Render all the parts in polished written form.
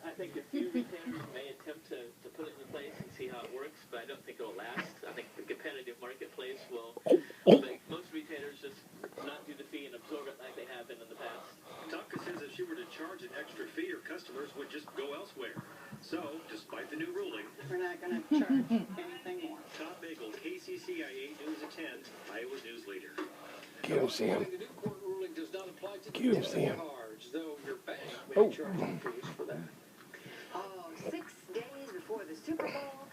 I think a few retailers may attempt to put it in place and see how it works, but I don't think it'll last. I think the competitive marketplace will make most retailers just not do the fee and absorb it like they have been in the past. Tonka says if she were to charge an extra fee, her customers would just go elsewhere. So, despite the new ruling, we're not going to charge anything more. Tom Bagel, KCCI 8 News at 10, Iowa News Leader. Get him, Sam. The new court ruling does not apply to Get him, Sam. cards, though your bank may charge you fees for that. Oh, 6 days before the Super Bowl,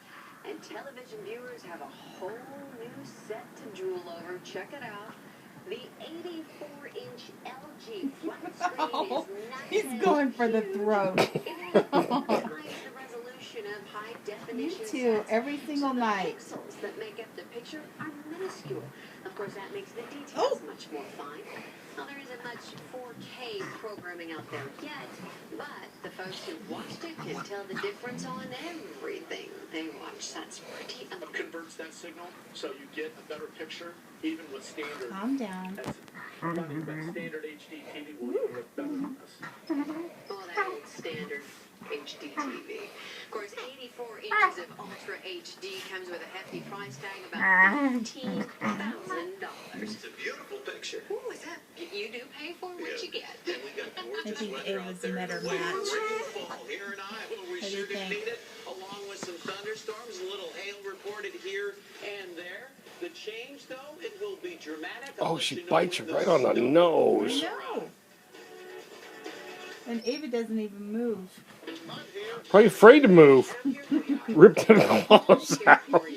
and television viewers have a whole new set to drool over. Check it out. The 84-inch LG flat screen is nice. He's going for the throat. It provides the resolution of high definition. Me too, every single night. The pixels that make up the picture are minuscule. Of course, that makes the details much more fine. Well, there isn't much 4K programming out there yet, but the folks who watched it can tell the difference on everything they watch. That's pretty amazing. Converts that signal so you get a better picture, even with standard. Calm down. That's funny, but standard HD TV will even look better than this. Oh, that old standard HD TV. Of course, 84 inches of Ultra HD comes with a hefty price tag of about $15,000. It's a beautiful picture. Ooh, is that you do pay for what you get? And we got I gorgeous think weather out Ava's there. met her Wait for match. rainfall here in Iowa. We What do sure you do think? need it. Along with some thunderstorms, a little hail reported here and there. The change, though, it will be dramatic. Oh, she bites you right on the nose. No. And Ava doesn't even move. Probably afraid to move. Ripped the claws out. Let's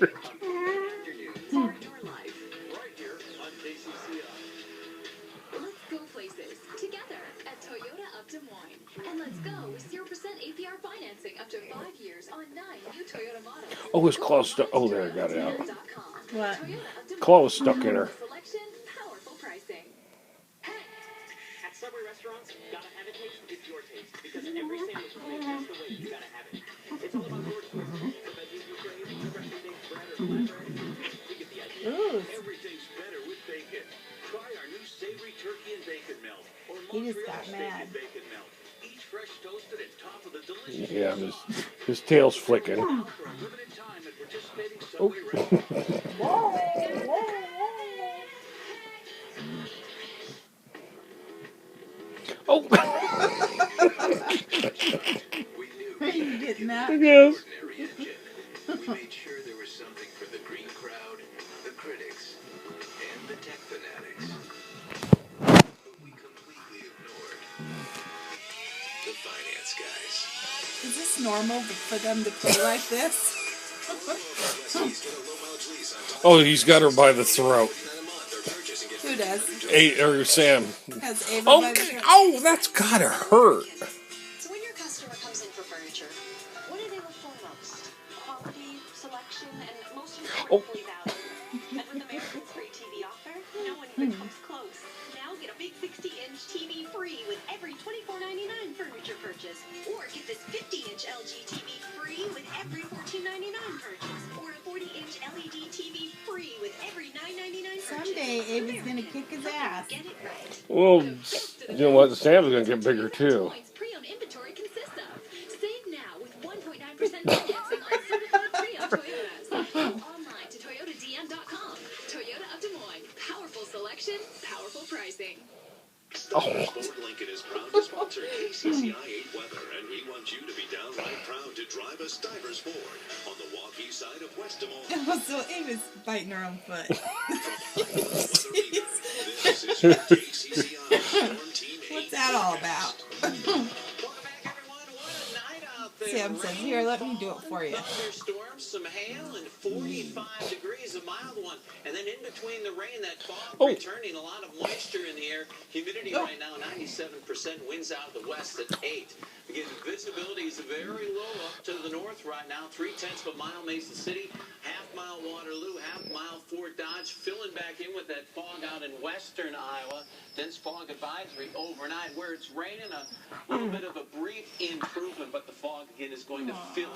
go places together at Toyota of Des Moines. And let's go with 0% APR financing up to 5 years on 9 new Toyota models. Oh, his claw's stuck. Oh, there, I got it out. What? Claw was stuck in her. Selection, powerful pricing. At Subway restaurants, gotta have it taste. It's your taste. Because every sandwich is made just the way you gotta have it. It's all about your choice. The veggies you crave, the recipe, bread or flatbread. You get the idea. Ooh. Everything's better with bacon. Try our new savory turkey and bacon melt. Or He just Montreal got steak mad. and bacon melt. Each fresh toasted and top of the delicious. Yeah, his tail's flicking. Out for a limited time at participating Subway restaurants. Oh, Are you getting that? yes. Ordinary engine. We made sure there was something for the green crowd, the critics, and the tech fanatics. But we completely ignored the finance guys. Is this normal for them to play like this? Oh, he's got her by the throat. Who does? Or Sam. Has Ava by the throat? Oh, that's gotta hurt. So when your customer comes in for furniture, what do they look for most? Quality, selection, and most importantly, value. And with American's free TV offer, no one even comes close. Now get a big 60-inch TV free with every $24.99 furniture purchase. Or get this 50-inch LG TV free with every $14.99 purchase. Or a 40-inch LED TV free with every $9.99 purchase. Someday Ava's gonna kick his ass. Get it right. Well, you know what? Sam's gonna get bigger too. Pre-owned inventory consists of. Save now with 1.9% financing on certified pre-owned Toyotas. Go online to toyotadm.com. Toyota of Des Moines. Powerful selection, powerful pricing. Ford Lincoln is proud to sponsor KCCI 8 Weather, and we want you to be downright proud to drive a Stivers Ford on the Waukee side of West Des Moines. Oh, so Ava's biting her own foot. This is your KCCI Storm Team 8. What's that all about? Welcome back, everyone. What a night out there. Sam says, "Here, let me do it for you." Thunderstorms, some hail, and 45 degrees, a mild one. And then in between the rain, that fog returning, a lot of moisture in the air. Humidity right now, 97%. Winds out of the west at 8. Again, visibility is very low up to the north right now. 3/10 of a mile, Mason City. Half-mile Waterloo, half-mile Fort Dodge. Filling back in with that fog out in western Iowa. Dense fog advisory overnight where it's raining. A little bit of a brief improvement, but the fog again is going to fill